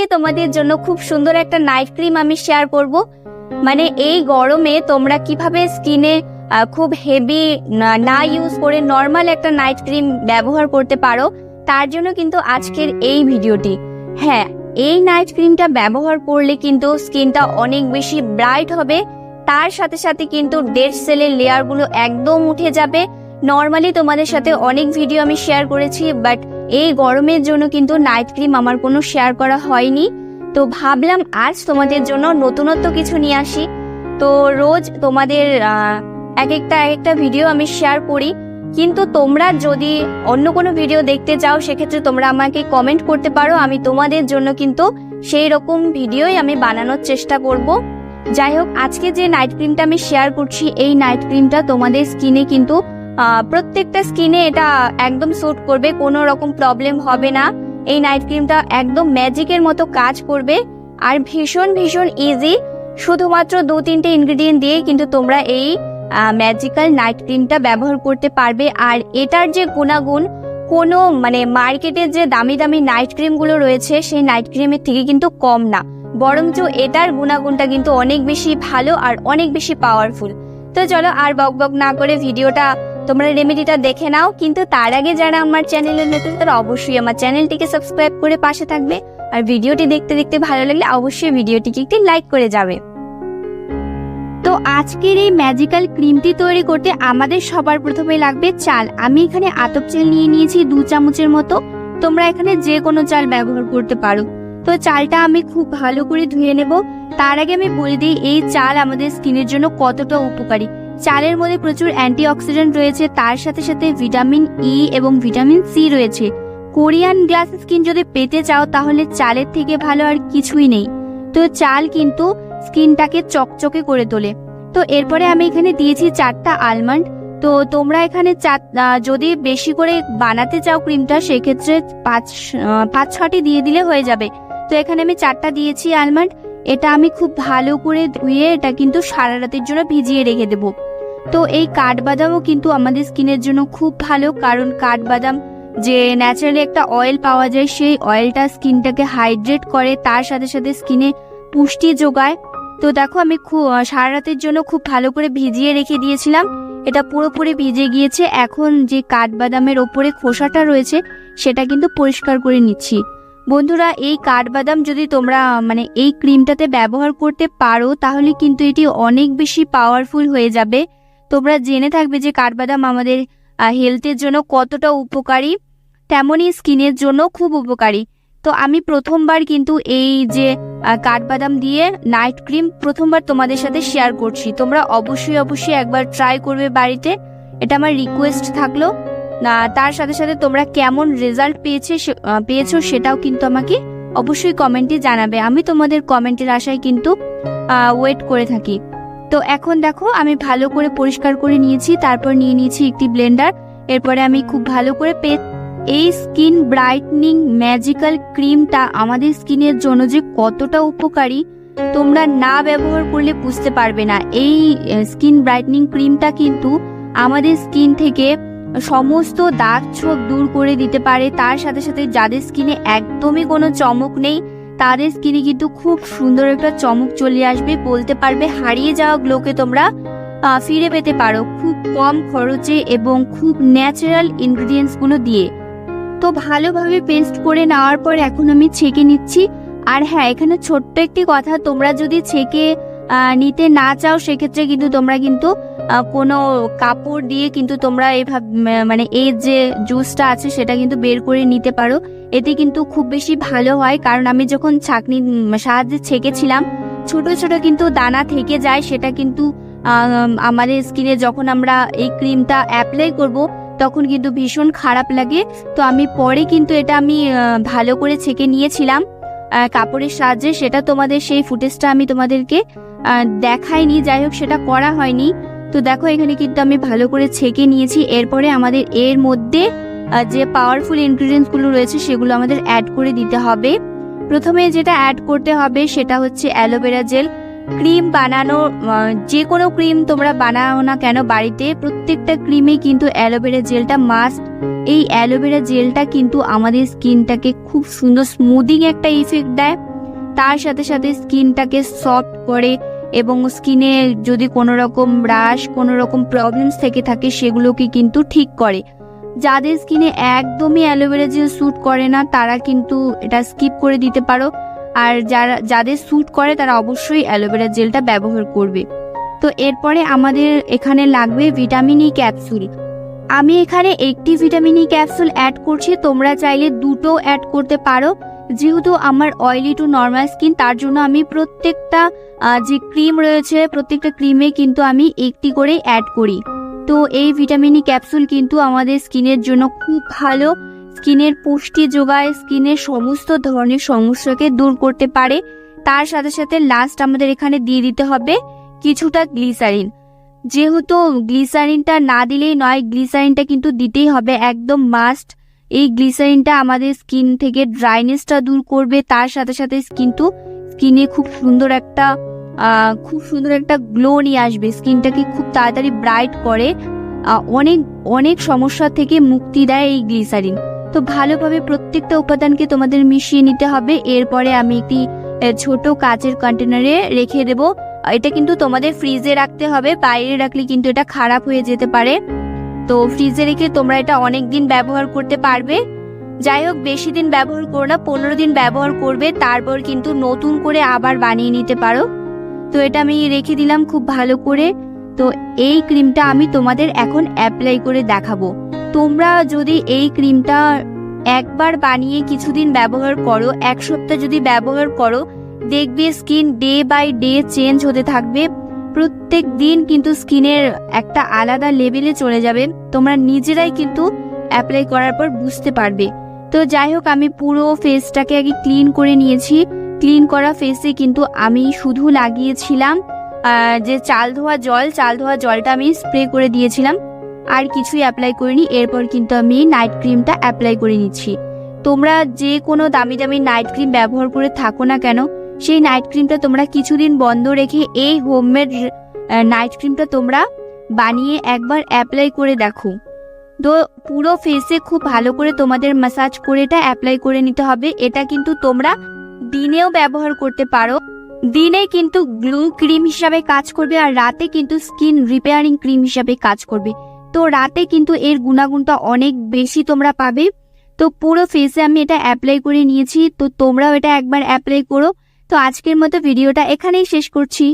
আজকে তোমাদের জন্য খুব সুন্দর একটা নাইট ক্রিম আমি শেয়ার করব। মানে এই গরমে তোমরা কিভাবে স্কিনে খুব হেভি না ইউজ করে নর্মাল একটা নাইট ক্রিম ব্যবহার করতে পারো, তার জন্য কিন্তু আজকের এই ভিডিওটি। হ্যাঁ, এই নাইট ক্রিমটা ব্যবহার করলে কিন্তু স্কিনটা অনেক বেশি ব্রাইট হবে, তার সাথে সাথে কিন্তু ডেড সেলের লেয়ারগুলো একদম উঠে যাবে। নর্মালি তোমাদের সাথে অনেক ভিডিও আমি শেয়ার করেছি, বাট এই গরমের জন্য কিন্তু নাইট ক্রিম আমার কোনো শেয়ার করা হয়নি। তো ভাবলাম আজ তোমাদের জন্য নতুনত্ব কিছু নিয়ে আসি। তো রোজ তোমাদের এক একটা ভিডিও আমি শেয়ার করি, কিন্তু তোমরা যদি অন্য কোনো ভিডিও দেখতে চাও সেক্ষেত্রে তোমরা আমাকে কমেন্ট করতে পারো, আমি তোমাদের জন্য কিন্তু সেই রকম ভিডিওই আমি বানানোর চেষ্টা করব। যাই হোক, আজকে যে নাইট ক্রিমটা আমি শেয়ার করছি, এই নাইট ক্রিমটা তোমাদের স্কিনে কিন্তু প্রত্যেকটা স্কিনে এটা একদম স্যুট করবে, কোনো রকম প্রবলেম হবে না। এই নাইট ক্রিমটা একদম ম্যাজিকের মতো কাজ করবে আর ভীষণ ভীষণ ইজি। শুধুমাত্র 2-3টে ইনগ্রেডিয়েন্ট দিয়ে কিন্তু তোমরা এই ম্যাজিক্যাল নাইট ক্রিমটা ব্যবহার করতে পারবে। আর এটার যে গুণাগুণ কোনো মার্কেটের যে দামি দামি নাইট ক্রিমগুলো রয়েছে সেই নাইট ক্রিমের থেকে কিন্তু কম না, বরঞ্চ এটার গুণাগুণটা কিন্তু অনেক বেশি ভালো আর অনেক বেশি পাওয়ারফুল। তো চলো আর বক না করে ভিডিওটা তোমরা রেমেডিটা দেখে নাও। কিন্তু তার আগে যারা আমার চ্যানেলে নতুন তারা অবশ্যই আমার চ্যানেলটিকে সাবস্ক্রাইব করে পাশে থাকবে, আর ভিডিওটি দেখতে দেখতে ভালো লাগলে অবশ্যই ভিডিওটিকে একটি লাইক করে যাবে। তো আজকের এই ম্যাজিক্যাল ক্রিমটি তৈরি করতে আমাদের সবার প্রথমে লাগবে চাল। আমি এখানে আতপ চাল নিয়ে নিয়েছি 2 চামচের মতো, তোমরা এখানে যে কোনো চাল ব্যবহার করতে পারো। তো চালটা আমি খুব ভালো করে ধুয়ে নেব। তার আগে আমি বলে দিই এই চাল আমাদের স্কিনের জন্য কতটা উপকারী। চালের মধ্যে প্রচুর অ্যান্টিঅক্সিডেন্ট রয়েছে, তার সাথে সাথে ভিটামিন ই এবং ভিটামিন সি রয়েছে। কোরিয়ান গ্লাস স্কিন যদি পেতে চাও তাহলে চালের থেকে ভালো আর কিছুই নেই। তো চাল কিন্তু স্কিনটাকে চকচকে করে তোলে। তো এরপরে আমি এখানে দিয়েছি 4টা আলমন্ড। তো তোমরা এখানে যদি বেশি করে বানাতে চাও ক্রিমটা সেক্ষেত্রে 5-6টি দিয়ে দিলে হয়ে যাবে। তো এখানে আমি 4টা দিয়েছি আলমন্ড। এটা আমি খুব ভালো করে ধুয়ে এটা কিন্তু সারা রাতের জন্য ভিজিয়ে রেখে দেব। তো এই কাঠবাদামও কিন্তু আমাদের স্কিনের জন্য খুব ভালো, কারণ কাঠবাদাম যে ন্যাচারালি একটা অয়েল পাওয়া যায়, সেই অয়েলটা স্কিনটাকে হাইড্রেট করে, তার সাথে সাথে স্কিনে পুষ্টি যোগায়। তো দেখো আমি সারা রাতের জন্য খুব ভালো করে ভিজিয়ে রেখে দিয়েছিলাম, এটা পুরোপুরি ভিজে গিয়েছে। এখন যে কাঠবাদামের ওপরে খোসাটা রয়েছে সেটা কিন্তু পরিষ্কার করে নিচ্ছি। বন্ধুরা, এই কাঠবাদাম যদি তোমরা এই ক্রিমটাতে ব্যবহার করতে পারো তাহলে কিন্তু এটি অনেক বেশি পাওয়ারফুল হয়ে যাবে। তোমরা জেনে থাকবে যে কাঠবাদাম আমাদের হেলথের জন্য কতটা উপকারী, তেমনই স্কিনের জন্য খুব উপকারী। তো আমি প্রথমবার কিন্তু এই যে কাঠবাদাম দিয়ে নাইট ক্রিম প্রথমবার তোমাদের সাথে শেয়ার করছি। তোমরা অবশ্যই একবার ট্রাই করবে বাড়িতে, এটা আমার রিকোয়েস্ট থাকলো। তার সাথে সাথে তোমরা কেমন রেজাল্ট পেয়েছো সেটাও কিন্তু আমাকে অবশ্যই কমেন্টে জানাবে। আমি তোমাদের কমেন্টের আশায় কিন্তু ওয়েট করে থাকি। তো এখন দেখো আমি ভালো করে পরিষ্কার করে নিয়েছি, তারপর নিয়ে নিয়েছি একটি ব্লেন্ডার। এরপরে আমি খুব ভালো করে এই স্কিন ব্রাইটনিং ম্যাজিক্যাল ক্রিমটা আমাদের স্কিনের জন্য যে কতটা উপকারী তোমরা না ব্যবহার করলে বুঝতে পারবে না। এই স্কিন ব্রাইটনিং ক্রিমটা কিন্তু আমাদের স্কিন থেকে সমস্ত দাগ ছোপ দূর করে দিতে পারে। তার সাথে সাথে যাদের স্কিনে একদমই কোনো চমক নেই তাদের স্কিনে কিন্তু খুব সুন্দর একটা চমক চলে আসবে, বলতে পারবে হারিয়ে যাওয়া গ্লোকে তোমরা ফিরে পেতে পারো খুব কম খরচে এবং খুব ন্যাচারাল ইনগ্রিডিয়েন্টস গুলো দিয়ে। তো ভালোভাবে পেস্ট করে নেওয়ার পর এখন আমি ছেঁকে নিচ্ছি। আর হ্যাঁ, এখানে ছোট্ট একটি কথা, তোমরা যদি ছেঁকে নিতে না চাও সেক্ষেত্রে কিন্তু তোমরা কিন্তু কোনো কাপড় দিয়ে কিন্তু তোমরা এইভাবে এই যে জুসটা আছে সেটা কিন্তু বের করে নিতে পারো, এতে কিন্তু খুব বেশি ভালো হয়। কারণ আমি যখন ছাঁকনির সাহায্যে ছেঁকেছিলাম ছোট ছোট কিন্তু দানা থেকে যায়, সেটা কিন্তু আমাদের স্কিনে যখন আমরা এই ক্রিমটা অ্যাপ্লাই করব তখন কিন্তু ভীষণ খারাপ লাগে। তো আমি পরে কিন্তু এটা আমি ভালো করে ছেঁকে নিয়েছিলাম কাপড়ের সাহায্যে, সেটা তোমাদের সেই ফুটেজটা আমি তোমাদেরকে দেখাইনি, যাই হোক সেটা করা হয়নি। তো দেখো এখানে কিন্তু আমি ভালো করে ছেঁকে নিয়েছি। এরপরে আমাদের এর মধ্যে যে পাওয়ারফুল ইনগ্রিডিয়েন্টস গুলো রয়েছে সেগুলো আমাদের অ্যাড করে দিতে হবে। প্রথমে যেটা অ্যাড করতে হবে সেটা হচ্ছে অ্যালোভেরা জেল। ক্রিম বানানো, যে কোনো ক্রিম তোমরা বানাও না কেন বাড়িতে, প্রত্যেকটা ক্রিমে কিন্তু অ্যালোভেরা জেলটা মাস্ট। এই অ্যালোভেরা জেলটা কিন্তু আমাদের স্কিনটাকে খুব সুন্দর স্মুদিং একটা ইফেক্ট দেয়, তার সাথে সাথে স্কিনটাকে সফট করে এবং স্কিনে যদি কোনো রকম রাশ, কোনো রকম প্রবলেমস থেকে থাকে সেগুলোকে কিন্তু ঠিক করে। যাদের স্কিনে একদমই অ্যালোভেরা জেল স্যুট করে না তারা কিন্তু এটা স্কিপ করে দিতে পারো, আর যাদের স্যুট করে তারা অবশ্যই অ্যালোভেরা জেলটা ব্যবহার করবে। তো এরপরে আমাদের এখানে লাগবে ভিটামিন ই ক্যাপসুল। আমি এখানে একটি ভিটামিন ই ক্যাপসুল অ্যাড করছি, তোমরা চাইলে দুটো অ্যাড করতে পারো। যেহেতু আমার অয়েলি টু নর্মাল স্কিন, তার জন্য আমি প্রত্যেকটা যে ক্রিম রয়েছে প্রত্যেকটা ক্রিমে কিন্তু আমি একটি করে অ্যাড করি। তো এই ভিটামিন ই ক্যাপসুল কিন্তু আমাদের স্কিনের জন্য খুব ভালো, স্কিনের পুষ্টি যোগায়, স্কিনের সমস্ত ধরনের সমস্যাকে দূর করতে পারে। তার সাথে সাথে লাস্ট আমাদের এখানে দিয়ে দিতে হবে কিছুটা গ্লিসারিন। যেহেতু গ্লিসারিনটা না দিলেই নয়, গ্লিসারিনটা কিন্তু দিতেই হবে, একদম মাস্ট। এই গ্লিসারিনটা আমাদের স্কিন থেকে ড্রাইনেসটা দূর করবে, তার সাথে সাথে স্কিনে খুব সুন্দর একটা গ্লো নিয়ে আসবে, স্কিনটাকে খুব তাড়াতাড়ি ব্রাইট করে, অনেক অনেক সমস্যা থেকে মুক্তি দেয় এই গ্লিসারিন। তো ভালোভাবে প্রত্যেকটা উপাদানকে তোমাদের মিশিয়ে নিতে হবে। এরপরে আমি একটি ছোট কাচের কন্টেনারে রেখে দেব। এটা কিন্তু তোমাদের ফ্রিজে রাখতে হবে, বাইরে রাখলে কিন্তু এটা খারাপ হয়ে যেতে পারে। তো ফ্রিজে রেখে তোমরা এটা অনেক দিন ব্যবহার করতে পারবে। যাই হোক, বেশি দিন ব্যবহার করো না, 15 দিন ব্যবহার করবে, তারপর কিন্তু নতুন করে আবার বানিয়ে নিতে পারো। তো এটা আমি রেখে দিলাম খুব ভালো করে। তো এই ক্রিমটা আমি তোমাদের এখন অ্যাপ্লাই করে দেখাবো। তোমরা যদি এই ক্রিমটা একবার বানিয়ে কিছুদিন ব্যবহার করো, এক সপ্তাহ যদি ব্যবহার করো, দেখবে skin day by day change হতে থাকবে। প্রত্যেক দিন কিন্তু স্কিনের একটা আলাদা লেভেলে চলে যাবে, তোমরা নিজেরাই কিন্তু অ্যাপ্লাই করার পর বুঝতে পারবে। তো যাই হোক, আমি পুরো ফেসটাকে আগে ক্লিন করে নিয়েছি। ক্লিন করা ফেসে কিন্তু আমি শুধু লাগিয়েছিলাম যে চাল ধোয়া জলটা আমি স্প্রে করে দিয়েছিলাম, আর কিছুই অ্যাপ্লাই করিনি। এরপর কিন্তু আমি নাইট ক্রিমটা অ্যাপ্লাই করে নিচ্ছি। তোমরা যে কোনো দামি দামি নাইট ক্রিম ব্যবহার করে থাকো না কেন, সেই নাইট ক্রিমটা তোমরা কিছুদিন বন্ধ রেখে এই হোমমেড নাইট ক্রিমটা তোমরা বানিয়ে একবার অ্যাপ্লাই করে দেখো। তো পুরো ফেসে খুব ভালো করে তোমাদের ম্যাসাজ করে এটা অ্যাপ্লাই করে নিতে হবে। এটা কিন্তু তোমরা দিনেও ব্যবহার করতে পারো, দিনে কিন্তু গ্লো ক্রিম হিসাবে কাজ করবে, আর রাতে কিন্তু স্কিন রিপেয়ারিং ক্রিম হিসাবে কাজ করবে। তো রাতে কিন্তু এর গুণাগুণটা অনেক বেশি তোমরা পাবে। তো পুরো ফেসে আমি এটা অ্যাপ্লাই করে নিয়েছি, তো তোমরাও এটা একবার অ্যাপ্লাই করো। তো আজকের মতো ভিডিওটা এখানেই শেষ করছি।